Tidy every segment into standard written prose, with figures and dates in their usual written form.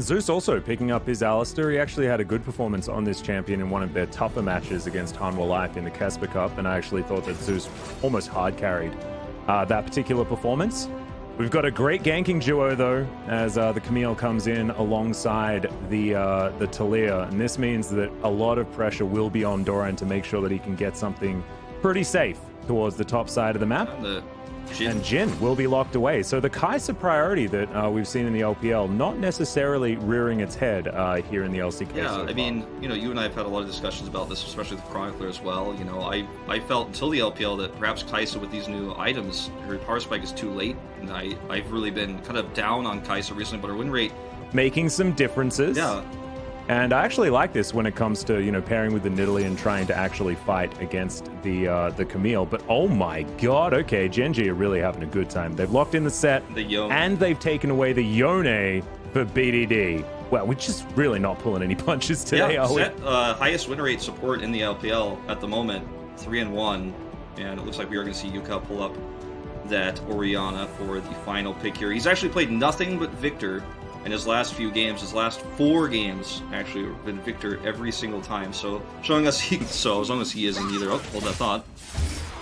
Zeus also picking up his Alistair. He actually had a good performance on this champion in one of their tougher matches against Hanwha Life in the Kesper Cup, and I actually thought that Zeus almost hard carried that particular performance. We've got a great ganking duo though, as the Camille comes in alongside the Talia, and this means that a lot of pressure will be on Doran to make sure that he can get something pretty safe towards the top side of the map. And GEN will be locked away. So the Kai'Sa priority that we've seen in the LPL, not necessarily rearing its head here in the LCK. Yeah, so I mean, you know, you and I have had a lot of discussions about this, especially with Chronicler as well. You know, I felt until the LPL that perhaps Kai'Sa with these new items, her power spike is too late. And I've really been kind of down on Kai'Sa recently, but her win rate... making some differences. Yeah. And I actually like this when it comes to, you know, pairing with the Nidalee and trying to actually fight against the Camille. But oh my god, okay, Gen.G are really having a good time. They've locked in the set, and they've taken away the Yone for BDD. Well, we're just really not pulling any punches today, are we? Highest win rate support in the LPL at the moment, 3-1. And it looks like we are going to see Yuka pull up that Orianna for the final pick here. He's actually played nothing but Victor in his last few games. His last 4 games actually have been Victor every single time. So showing us as long as he isn't either. Oh, hold that thought.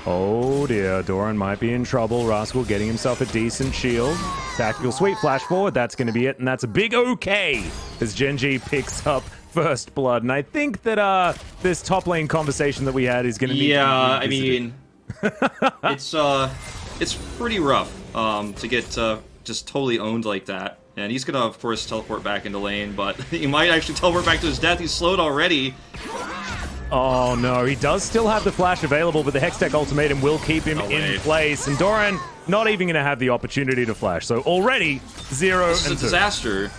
Oh dear, Doran might be in trouble. Rascal getting himself a decent shield. Tactical sweep, flash forward, that's going to be it, and that's a big okay as Gen.G picks up first blood. And I think that this top lane conversation that we had is going to be... Yeah, I mean, it's pretty rough to get just totally owned like that. And he's going to, of course, teleport back into lane, but he might actually teleport back to his death. He's slowed already. Oh no, he does still have the flash available, but the Hextech ultimatum will keep him in place. And Doran not even going to have the opportunity to flash. So already 0 this is a disaster.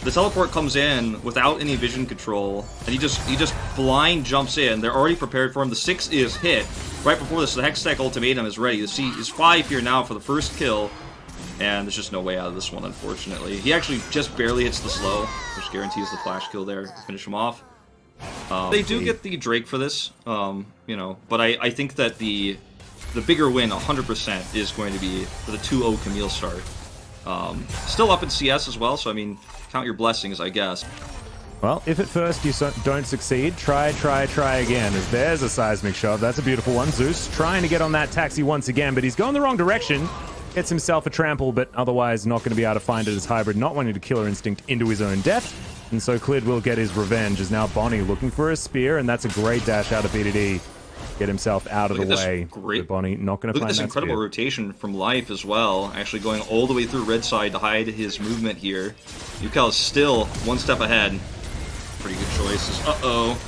The teleport comes in without any vision control, and he just blind jumps in. They're already prepared for him. The 6 is hit. Right before this, the Hextech ultimatum is ready. The C is 5 here now for the first kill. And there's just no way out of this one, unfortunately. He actually just barely hits the slow, which guarantees the flash kill there to finish him off. They do get the Drake for this, you know, but I think that the bigger win, 100%, is going to be for the 2-0 Camille start. Still up in CS as well, so I mean, count your blessings, I guess. Well, if at first you don't succeed, try again, as there's a seismic shove. That's a beautiful one. Zeus trying to get on that taxi once again, but he's going the wrong direction. Gets himself a trample, but otherwise not going to be able to find it as Hybrid, not wanting to Killer Instinct into his own death. And so Clid will get his revenge, as now Bonnie looking for a spear, and that's a great dash out of BDD. Get himself out of the way. So Bonnie not going to find that spear. Look at this incredible rotation from Life as well, actually going all the way through red side to hide his movement here. Yukel is still one step ahead. Pretty good choices. Uh-oh.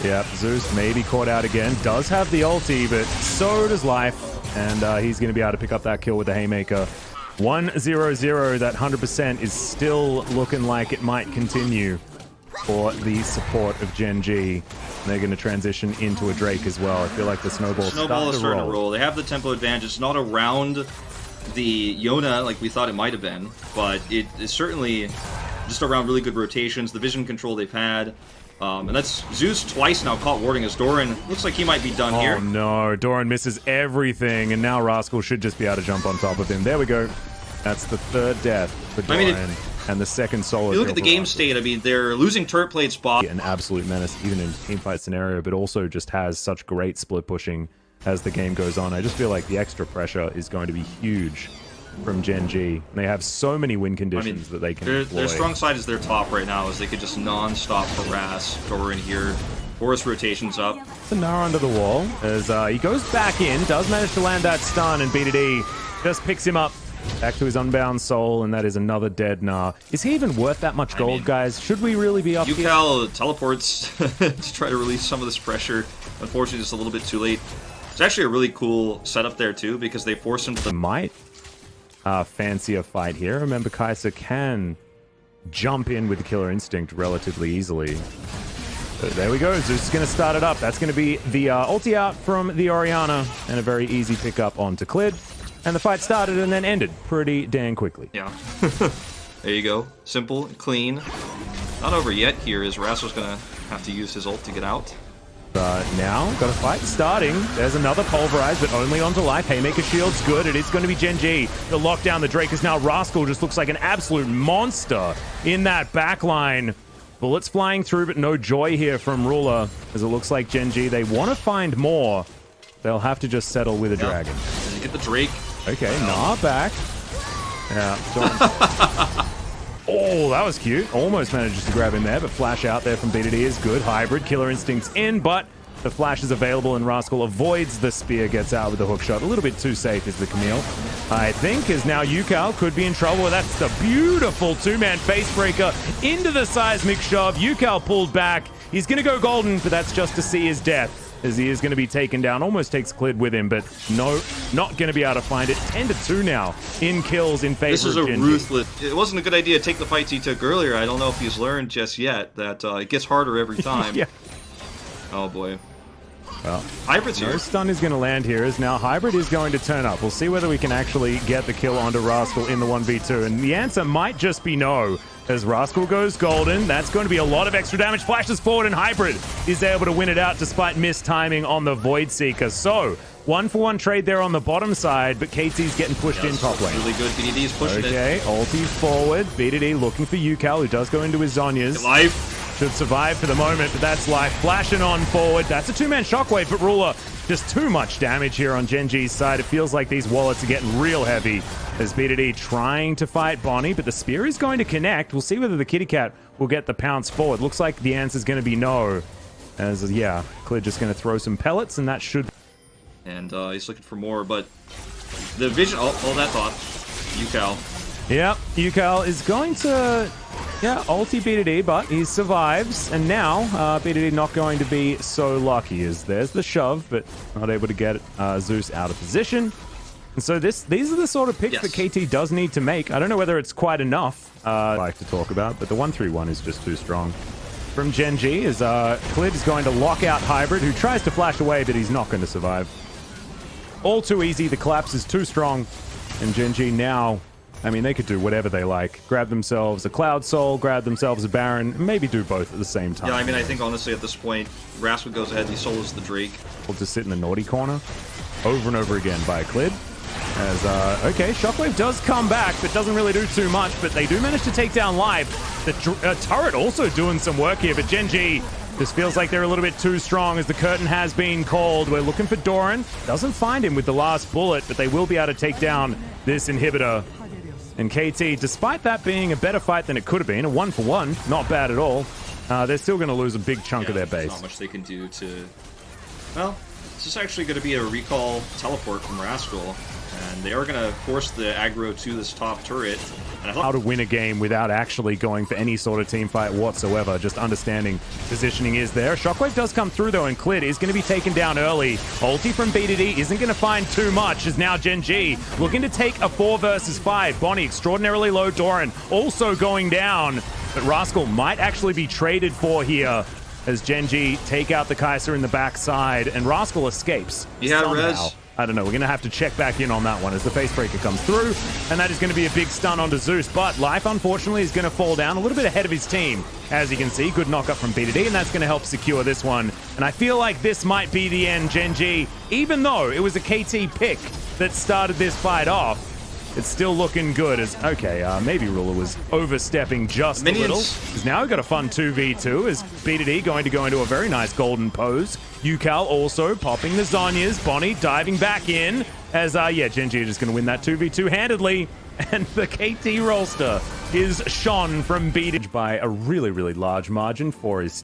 Yep, Zeus may be caught out again. Does have the ulti, but so does Life. And he's going to be able to pick up that kill with the Haymaker. 1-0-0, that 100% is still looking like it might continue for the support of Gen.G. They're going to transition into a Drake as well. I feel like the snowball is starting to roll. They have the tempo advantage. It's not around the Yona like we thought it might have been, but it is certainly just around really good rotations, the vision control they've had. And that's Zeus twice now caught warding as Doran looks like he might be done here. Oh no, Doran misses everything, and now Rascal should just be able to jump on top of him. There we go. That's the 3rd death for Doran, and the 2nd solo. You look at the game state, I mean, they're losing turret plate spot. An absolute menace, even in a teamfight scenario, but also just has such great split pushing as the game goes on. I just feel like the extra pressure is going to be huge from Gen.G. They have so many win conditions that they can employ. Their strong side is their top right now, as they could just non-stop harass Doran here. Force rotations up. The Gnar under the wall as he goes back in, does manage to land that stun, and BDD just picks him up back to his unbound soul, and that is another dead Gnar. Is he even worth that much gold, guys? Should we really be up here? Yukel teleports to try to release some of this pressure. Unfortunately, just a little bit too late. It's actually a really cool setup there, too, because they force him to... Might fancy a fight here. Remember, Kai'Sa can jump in with the Killer Instinct relatively easily. So there we go. Zeus is going to start it up. That's going to be the ulti out from the Orianna, and a very easy pickup onto Clid. And the fight started and then ended pretty dang quickly. Yeah. There you go. Simple, clean. Not over yet here, as Rasso's going to have to use his ult to get out. now got a fight starting. There's another pulverize, but only onto life. Haymaker shield's good. It is going to be Gen G. The lockdown, the Drake is now Rascal. Just looks like an absolute monster in that backline. Bullets flying through, but no joy here from Ruler, as it looks like Gen G, they want to find more. They'll have to just settle with a dragon. Get the Drake. Okay, nah, back. Yeah, oh, that was cute. Almost manages to grab him there, but flash out there from B2D is good. Hybrid, Killer Instinct's in, but the flash is available and Rascal avoids the spear, gets out with the hook shot. A little bit too safe is the Camille. I think as now Yukal could be in trouble. That's the beautiful two-man face breaker into the seismic shove. Yukal pulled back. He's going to go golden, but that's just to see his death, as he is going to be taken down. Almost takes Clid with him, but no, not going to be able to find it. 10-2 now in kills in favor of This is a Gen G. ruthless. It wasn't a good idea to take the fights he took earlier. I don't know if he's learned just yet that it gets harder every time. Yeah. Oh boy. Well, Hybrid's here. No stun is going to land here, as now Hybrid is going to turn up. We'll see whether we can actually get the kill onto Rascal in the 1v2, and the answer might just be no. As Rascal goes golden, that's going to be a lot of extra damage. Flashes forward, and Hybrid is able to win it out despite missed timing on the Void Seeker. So, 1-for-1 trade there on the bottom side, but KT's getting pushed in top lane. Really good. BDD's pushing it. Okay, ulti forward. BDD looking for Yukal, who does go into his Zhonya's. Life. Should survive for the moment, but that's life. Flashing on forward. That's a two-man shockwave, but Ruler, just too much damage here on Gen G's side. It feels like these wallets are getting real heavy as B2D trying to fight Bonnie, but the spear is going to connect. We'll see whether the kitty cat will get the pounce forward. Looks like the answer is going to be no. As, yeah, Clid just going to throw some pellets, and that should... And he's looking for more, but the vision... Oh, that thought. Yukal. Yep, Yukal is going to... Yeah, ulti B2D, but he survives, and now B2D not going to be so lucky, as there's the shove, but not able to get Zeus out of position. And so these are the sort of picks that KT does need to make. I don't know whether it's quite enough like to talk about, but the 1-3-1 is just too strong. From Gen G, as Clid is going to lock out Hybrid, who tries to flash away, but he's not going to survive. All too easy, the collapse is too strong, and Gen G now... I mean, they could do whatever they like. Grab themselves a Cloud Soul, grab themselves a Baron, and maybe do both at the same time. Yeah, I mean, I think honestly at this point, Rascal goes ahead, he solos the Drake. We'll just sit in the naughty corner over and over again by Clid. As, okay, Shockwave does come back, but doesn't really do too much, but they do manage to take down Live. The turret also doing some work here, but Gen G just feels like they're a little bit too strong as the curtain has been called. We're looking for Doran. Doesn't find him with the last bullet, but they will be able to take down this inhibitor. And KT, despite that being a better fight than it could have been, a 1-for-1, not bad at all, they're still going to lose a big chunk of their base. Not much they can do to... Well, this is actually going to be a recall teleport from Rascal, and they are going to force the aggro to this top turret. And How to win a game without actually going for any sort of team fight whatsoever, just understanding positioning is there. Shockwave does come through though, and Clid is going to be taken down early. Ulti from B2D isn't going to find too much, as now Gen G looking to take a 4 versus 5. Bonnie extraordinarily low, Doran also going down, but Rascal might actually be traded for here as Gen G take out the Kai'Sa in the backside, and Rascal escapes somehow. Res. I don't know, we're going to have to check back in on that one as the Facebreaker comes through, and that is going to be a big stun onto Zeus, but Life, unfortunately, is going to fall down a little bit ahead of his team. As you can see, good knock up from B2D, and that's going to help secure this one. And I feel like this might be the end, Gen G, even though it was a KT pick that started this fight off. It's still looking good as, okay, maybe Ruler was overstepping just a little. Because now we've got a fun 2v2 as B2D going to go into a very nice golden pose. Yukal also popping the Zhonya's. Bonnie diving back in as, yeah, Gen G is just going to win that 2v2 handedly. And the KT roster is shone from B2D by a really, really large margin for his